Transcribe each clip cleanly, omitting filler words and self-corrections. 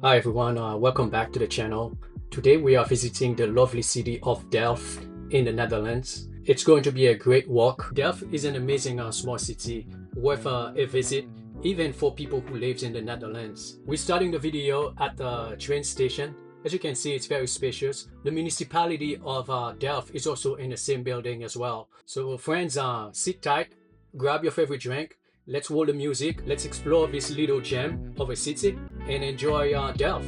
Hi everyone, welcome back to the channel. Today we are visiting the lovely city of Delft in the Netherlands. It's going to be a great walk. Delft is an amazing small city worth a visit even for people who live in the Netherlands. We're starting the video at the train station. As you can see, it's very spacious. The municipality of Delft is also in the same building as well. So friends, sit tight, grab your favorite drink. Let's roll the music. Let's explore this little gem of a city and enjoy Delft.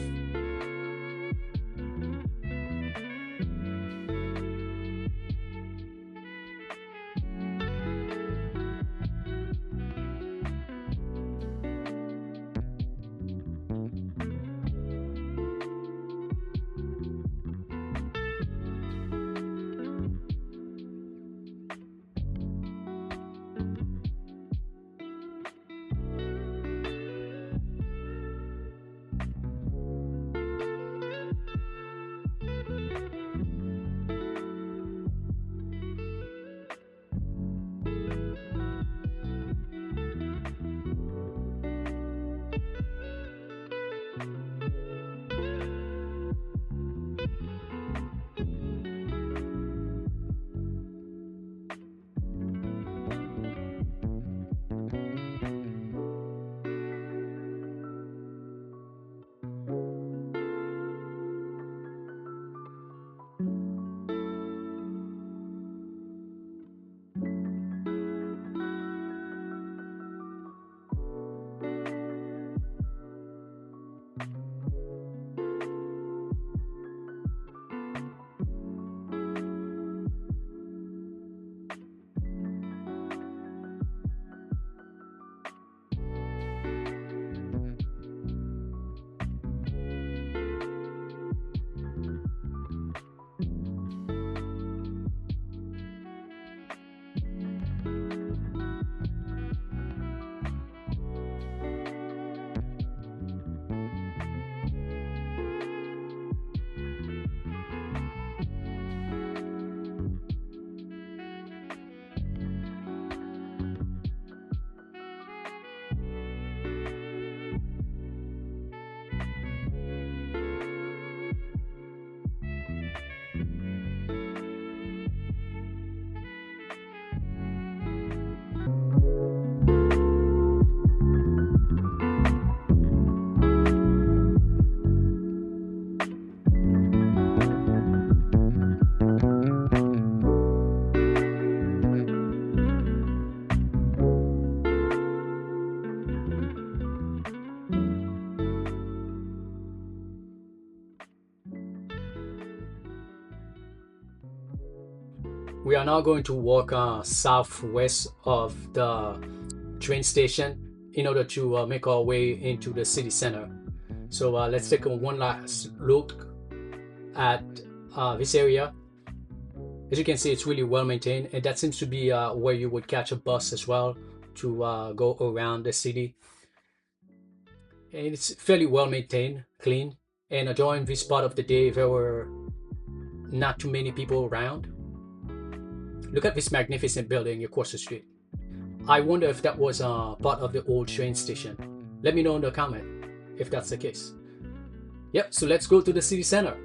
We are now going to walk southwest of the train station in order to make our way into the city center. So let's take one last look at this area. As you can see, it's really well maintained, and that seems to be where you would catch a bus as well to go around the city. And it's fairly well maintained, clean. And during this part of the day, there were not too many people around. Look at this magnificent building across the street. I wonder if that was part of the old train station. Let me know in the comment if that's the case. Yep, so let's go to the city center.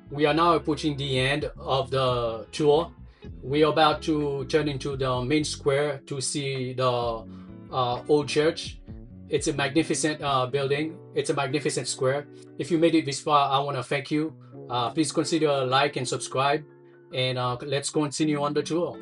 We are now approaching the end of the tour. We are about to turn into the main square to see the old church. It's a magnificent building. It's a magnificent square. If you made it this far, I want to thank you. Please consider like and subscribe, and let's continue on the tour.